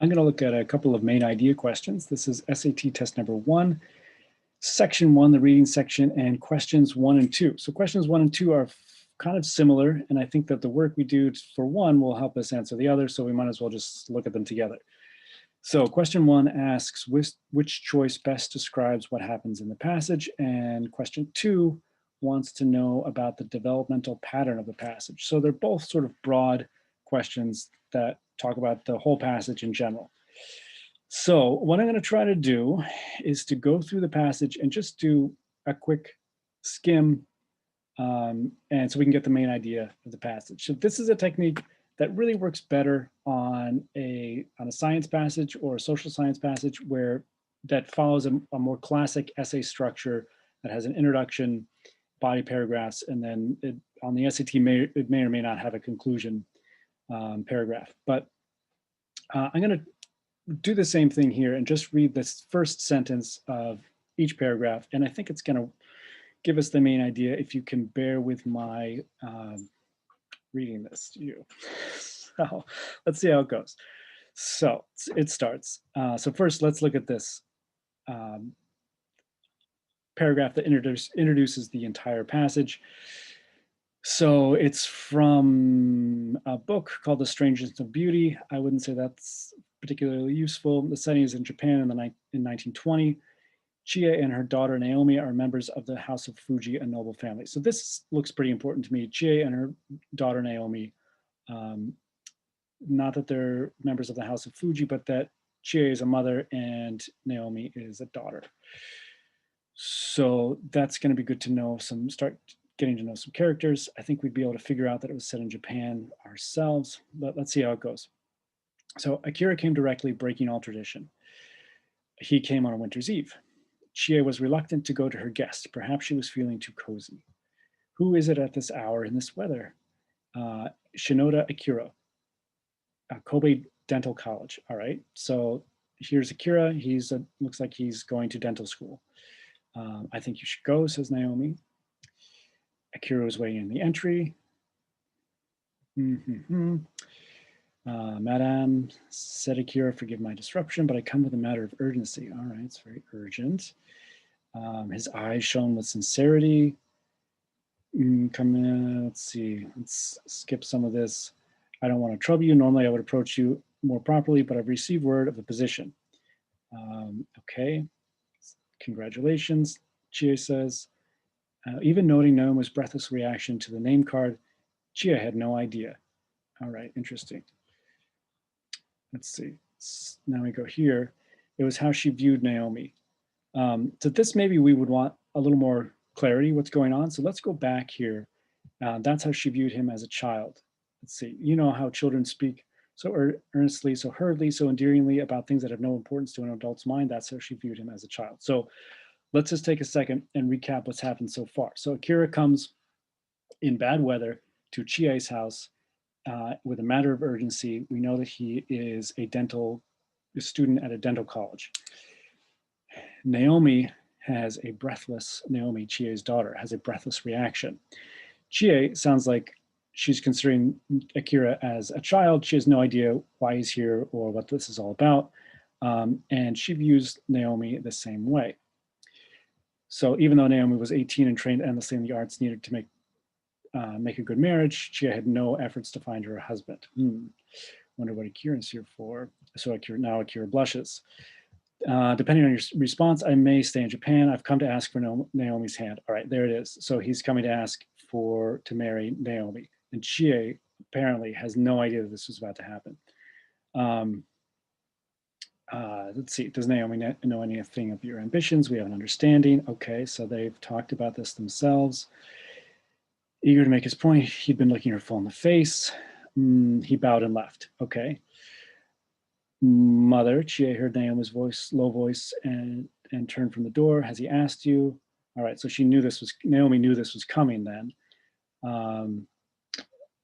I'm going to look at a couple of main idea questions. This is SAT test number 1, section 1, the reading section, and questions 1 and 2. So questions 1 and 2 are kind of similar, and I think that the work we do for one will help us answer the other, so we might as well just look at them together. So question 1 asks which choice best describes what happens in the passage, and question 2 wants to know about the developmental pattern of the passage. So they're both sort of broad questions that talk about the whole passage in general. So what I'm going to try to do is to go through the passage and just do a quick skim, and so we can get the main idea of the passage. So this is a technique that really works better on a science passage or a social science passage where that follows a more classic essay structure that has an introduction, body paragraphs, and then on the SAT it may or may not have a conclusion paragraph. But I'm going to do the same thing here and just read this first sentence of each paragraph, and I think it's going to give us the main idea if you can bear with my reading this to you. So let's see how it goes. So it starts. So first, let's look at this paragraph that introduces the entire passage. So it's from a book called The Strangeness of Beauty. I wouldn't say that's particularly useful. The setting is in Japan in 1920. Chie and her daughter Naomi are members of the House of Fuji, a noble family. So this looks pretty important to me. Chie and her daughter Naomi, not that they're members of the House of Fuji, but that Chie is a mother and Naomi is a daughter. So that's going to be good to know. Start getting to know some characters. I think we'd be able to figure out that it was set in Japan ourselves, but let's see how it goes. So Akira came directly, breaking all tradition. He came on a winter's eve. Chie was reluctant to go to her guest. Perhaps she was feeling too cozy. Who is it at this hour in this weather? Shinoda Akira, Kobe Dental College. All right, so here's Akira. Looks like he's going to dental school. I think you should go, says Naomi. Akira was waiting in the entry. Madame, said Akira, forgive my disruption, but I come with a matter of urgency. All right, it's very urgent. His eyes shone with sincerity. Come in, let's see, let's skip some of this. I don't want to trouble you. Normally I would approach you more properly, but I've received word of the position. Okay, congratulations, Chie says. Even noting Naomi's breathless reaction to the name card, Chie had no idea. All right, interesting. Let's see. Now we go here. It was how she viewed Naomi. So this maybe we would want a little more clarity what's going on. So let's go back here. That's how she viewed him as a child. Let's see. You know how children speak so earnestly, so hurriedly, so endearingly about things that have no importance to an adult's mind. That's how she viewed him as a child. So let's just take a second and recap what's happened so far. So Akira comes in bad weather to Chie's house with a matter of urgency. We know that he is a student at a dental college. Naomi, Chie's daughter, has a breathless reaction. Chie sounds like she's considering Akira as a child. She has no idea why he's here or what this is all about. And she views Naomi the same way. So even though Naomi was 18 and trained endlessly in the arts needed to make a good marriage, Chie had no efforts to find her a husband. Wonder what Akira's here for. So Akira blushes. Depending on your response, I may stay in Japan. I've come to ask for Naomi's hand. All right, there it is. So he's coming to ask to marry Naomi. And Chie apparently has no idea that this was about to happen. Let's see, does Naomi know anything of your ambitions? We have an understanding. Okay, so they've talked about this themselves. Eager to make his point, he'd been looking her full in the face. He bowed and left. Okay. Mother, Chie heard Naomi's voice, low voice, and turned from the door. Has he asked you? All right, so Naomi knew this was coming then.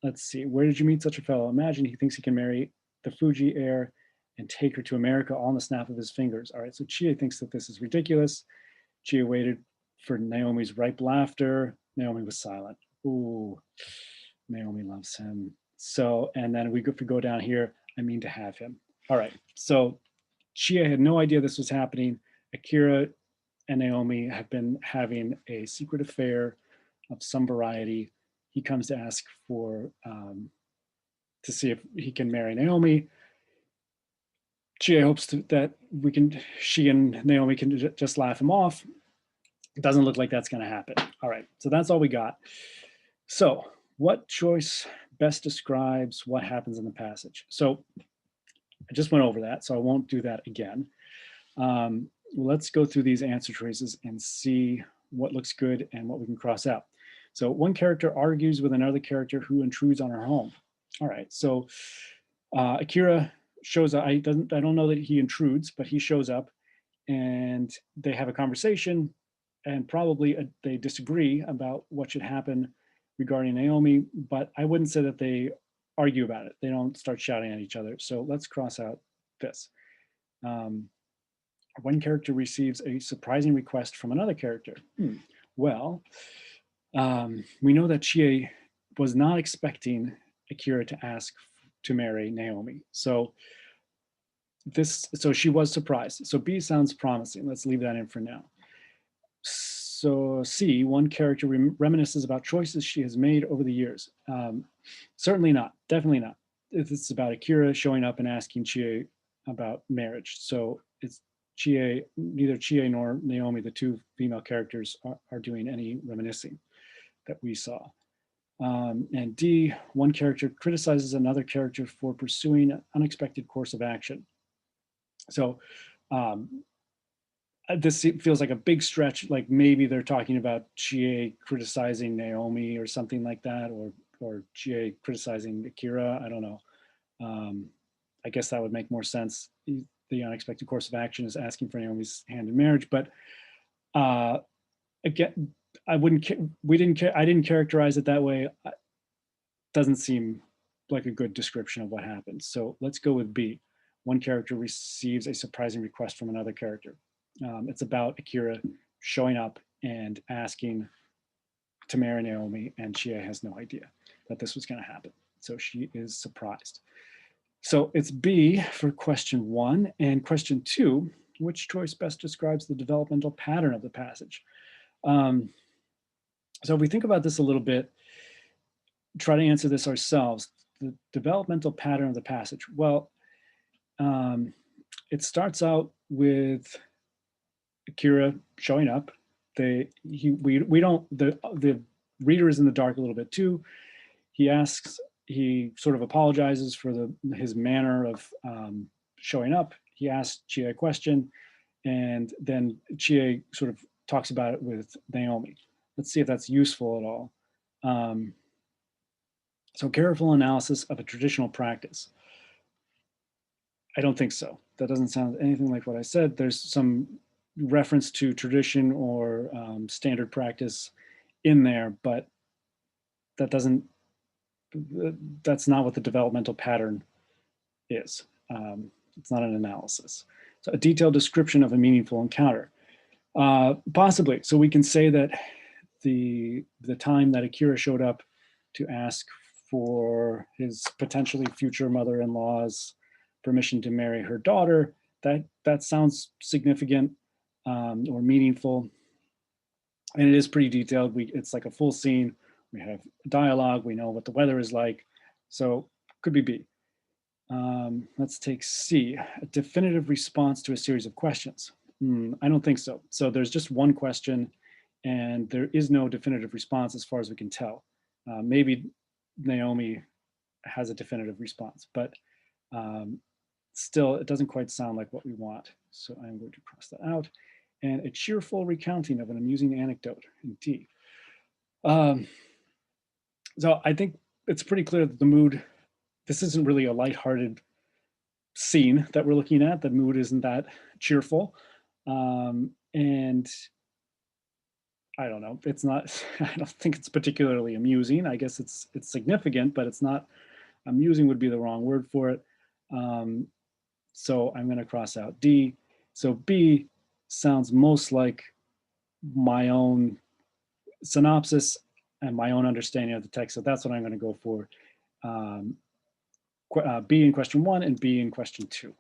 Let's see, where did you meet such a fellow? Imagine he thinks he can marry the Fuji heir and take her to America all in the snap of his fingers. All right, so Chie thinks that this is ridiculous. Chie waited for Naomi's ripe laughter. Naomi was silent. Ooh, Naomi loves him. So, and then if we go down here, I mean to have him. All right, so Chie had no idea this was happening. Akira and Naomi have been having a secret affair of some variety. He comes to ask for, to see if he can marry Naomi. Chie hopes that she and Naomi can just laugh him off. It doesn't look like that's going to happen. All right, so that's all we got. So what choice best describes what happens in the passage? So I just went over that, so I won't do that again. Let's go through these answer choices and see what looks good and what we can cross out. So one character argues with another character who intrudes on her home. All right, so Akira shows up. I don't know that he intrudes, but he shows up and they have a conversation, and probably they disagree about what should happen regarding Naomi, but I wouldn't say that they argue about it. They don't start shouting at each other. So let's cross out this. One character receives a surprising request from another character. Well, we know that Chie was not expecting Akira to ask to marry Naomi. So she was surprised. So B sounds promising. Let's leave that in for now. So C, one character reminisces about choices she has made over the years. Certainly not, definitely not. It's about Akira showing up and asking Chie about marriage. So it's neither Chie nor Naomi, the two female characters, are doing any reminiscing that we saw. And D, one character criticizes another character for pursuing an unexpected course of action. So this feels like a big stretch, like maybe they're talking about Chie criticizing Naomi or something like that, or Chie criticizing Akira. I don't know. I guess that would make more sense. The unexpected course of action is asking for Naomi's hand in marriage, but again, I didn't characterize it that way. Doesn't seem like a good description of what happens. So let's go with B. One character receives a surprising request from another character. It's about Akira showing up and asking to marry Naomi, and Chie has no idea that this was going to happen. So she is surprised. So it's B for question 1. And question 2, which choice best describes the developmental pattern of the passage? So if we think about this a little bit, try to answer this ourselves. The developmental pattern of the passage. Well, it starts out with Akira showing up. The reader is in the dark a little bit too. He sort of apologizes for his manner of showing up. He asks Chie a question, and then Chie sort of talks about it with Naomi. Let's see if that's useful at all. So careful analysis of a traditional practice. I don't think so. That doesn't sound anything like what I said. There's some reference to tradition or standard practice in there, but that's not what the developmental pattern is. It's not an analysis. So a detailed description of a meaningful encounter. Possibly. So we can say that the time that Akira showed up to ask for his potentially future mother-in-law's permission to marry her daughter, that sounds significant or meaningful. And it is pretty detailed. It's like a full scene. We have dialogue. We know what the weather is like. So could be B. Let's take C, a definitive response to a series of questions. I don't think so. So there's just one question and there is no definitive response as far as we can tell. Maybe Naomi has a definitive response, but still it doesn't quite sound like what we want. So I'm going to cross that out. And a cheerful recounting of an amusing anecdote in D. So I think it's pretty clear that the mood, this isn't really a lighthearted scene that we're looking at. The mood isn't that cheerful. And I don't know, it's not, I don't think it's particularly amusing. I guess it's significant, but it's not, amusing would be the wrong word for it. So I'm going to cross out D. So B sounds most like my own synopsis and my own understanding of the text. So that's what I'm going to go for. B in question 1 and B in question 2.